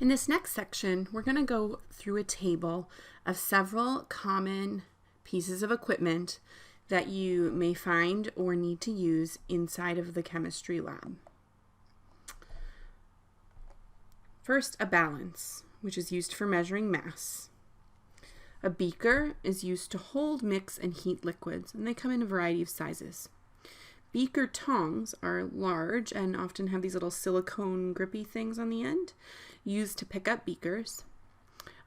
In this next section, we're going to go through a table of several common pieces of equipment that you may find or need to use inside of the chemistry lab. First, a balance, which is used for measuring mass. A beaker is used to hold, mix, and heat liquids, and they come in a variety of sizes. Beaker tongs are large and often have these little silicone grippy things on the end, used to pick up beakers.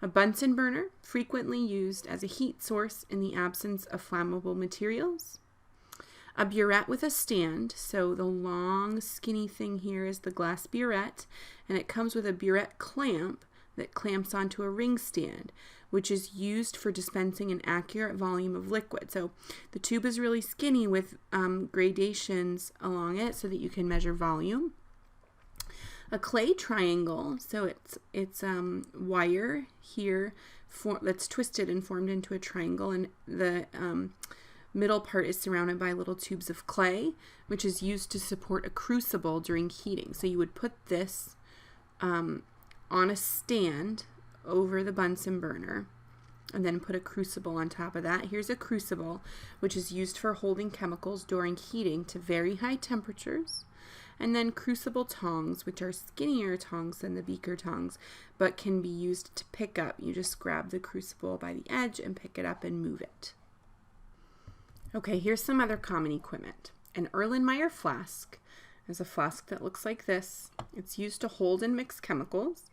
A Bunsen burner, frequently used as a heat source in the absence of flammable materials. A burette with a stand, so the long skinny thing here is the glass burette, and it comes with a burette clamp that clamps onto a ring stand, which is used for dispensing an accurate volume of liquid. So the tube is really skinny with gradations along it so that you can measure volume. A clay triangle, so it's wire here that's twisted and formed into a triangle, and the middle part is surrounded by little tubes of clay, which is used to support a crucible during heating. So you would put this on a stand over the Bunsen burner and then put a crucible on top of that. Here's a crucible, which is used for holding chemicals during heating to very high temperatures. And then crucible tongs, which are skinnier tongs than the beaker tongs, but can be used to pick up. You just grab the crucible by the edge and pick it up and move it. Okay, here's some other common equipment. An Erlenmeyer flask is a flask that looks like this. It's used to hold and mix chemicals.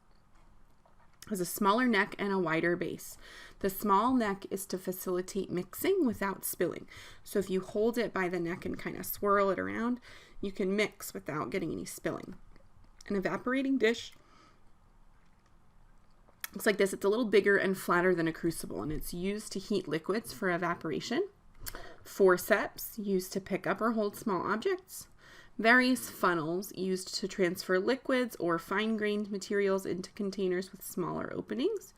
It has a smaller neck and a wider base. The small neck is to facilitate mixing without spilling. So if you hold it by the neck and kind of swirl it around, you can mix without getting any spilling. An evaporating dish looks like this. It's a little bigger and flatter than a crucible, and it's used to heat liquids for evaporation. Forceps, used to pick up or hold small objects. Various funnels, used to transfer liquids or fine-grained materials into containers with smaller openings.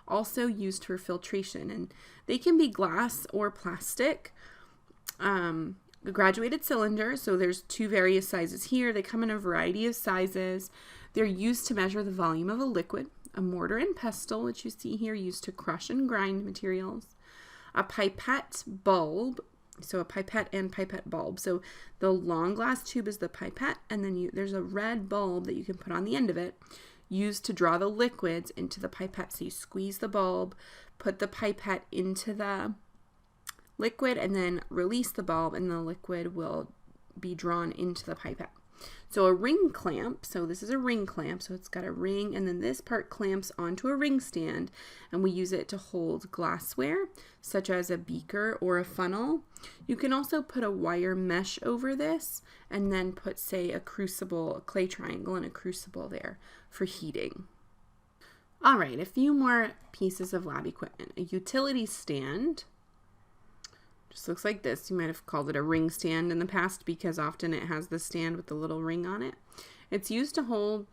Also used for filtration, and they can be glass or plastic. The graduated cylinder, so there's two various sizes here. They come in a variety of sizes. They're used to measure the volume of a liquid. A mortar and pestle, which you see here, used to crush and grind materials. A pipette bulb, so a pipette and pipette bulb. So the long glass tube is the pipette, and then there's a red bulb that you can put on the end of it, used to draw the liquids into the pipette. So you squeeze the bulb, put the pipette into the liquid, and then release the bulb, and the liquid will be drawn into the pipette. So a ring clamp, so this is a ring clamp, so it's got a ring, and then this part clamps onto a ring stand, and we use it to hold glassware, such as a beaker or a funnel. You can also put a wire mesh over this, and then put, say, a crucible, a clay triangle, and a crucible there for heating. All right, a few more pieces of lab equipment. A utility stand. Just looks like this. You might have called it a ring stand in the past because often it has the stand with the little ring on it. It's used to hold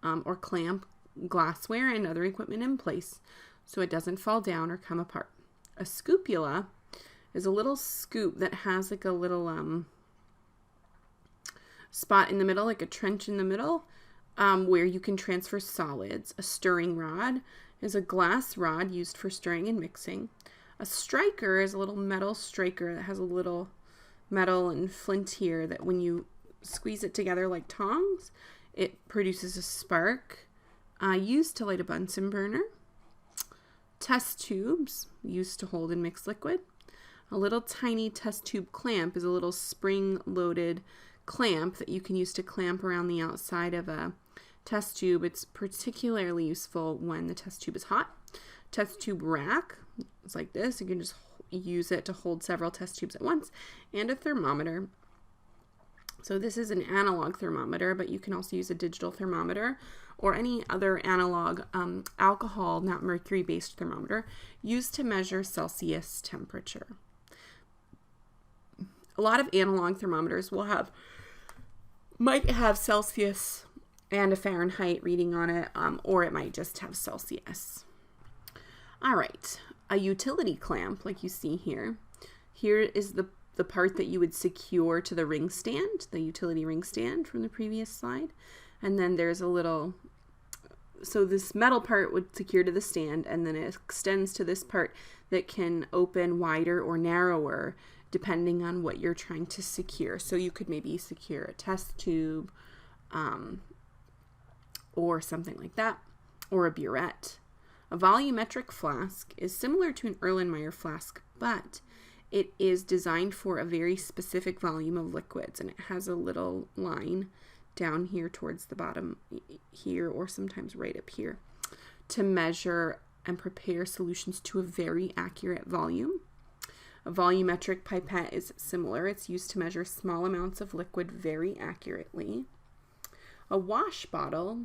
or clamp glassware and other equipment in place so it doesn't fall down or come apart. A scoopula is a little scoop that has like a little spot in the middle, like a trench in the middle, where you can transfer solids. A stirring rod is a glass rod used for stirring and mixing. A striker is a little metal striker that has a little metal and flint here that when you squeeze it together like tongs, it produces a spark. Used to light a Bunsen burner. Test tubes, used to hold and mix liquid. A little tiny test tube clamp is a little spring-loaded clamp that you can use to clamp around the outside of a test tube. It's particularly useful when the test tube is hot. Test tube rack, it's like this. You can just use it to hold several test tubes at once. And a thermometer. So this is an analog thermometer, but you can also use a digital thermometer or any other analog alcohol, not mercury-based thermometer, used to measure Celsius temperature. A lot of analog thermometers might have Celsius and a Fahrenheit reading on it, or it might just have Celsius. All right, a utility clamp like you see here. Here is the part that you would secure to the ring stand, the utility ring stand from the previous slide. And then there's a little So this metal part would secure to the stand, and then it extends to this part that can open wider or narrower depending on what you're trying to secure. So you could maybe secure a test tube or something like that, or a burette. A volumetric flask is similar to an Erlenmeyer flask, but it is designed for a very specific volume of liquids, and it has a little line down here towards the bottom here, or sometimes right up here, to measure and prepare solutions to a very accurate volume. A volumetric pipette is similar. It's used to measure small amounts of liquid very accurately. A wash bottle,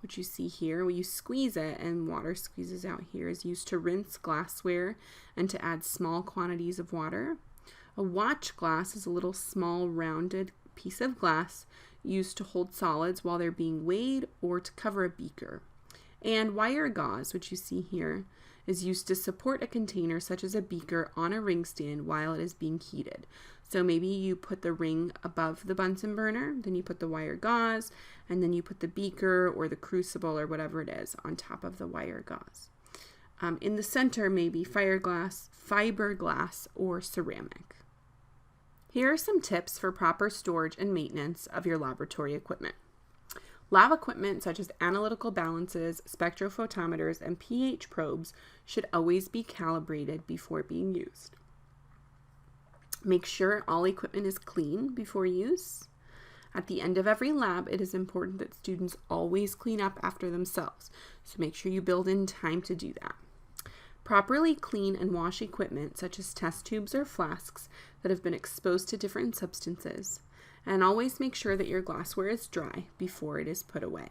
which you see here, where you squeeze it and water squeezes out here, is used to rinse glassware and to add small quantities of water. A watch glass is a little small rounded piece of glass used to hold solids while they're being weighed or to cover a beaker. And wire gauze, which you see here, is used to support a container such as a beaker on a ring stand while it is being heated. So maybe you put the ring above the Bunsen burner, then you put the wire gauze, and then you put the beaker or the crucible or whatever it is on top of the wire gauze. In the center, maybe fiberglass, or ceramic. Here are some tips for proper storage and maintenance of your laboratory equipment. Lab equipment such as analytical balances, spectrophotometers, and pH probes should always be calibrated before being used. Make sure all equipment is clean before use. At the end of every lab, it is important that students always clean up after themselves, so make sure you build in time to do that. Properly clean and wash equipment such as test tubes or flasks that have been exposed to different substances, and always make sure that your glassware is dry before it is put away.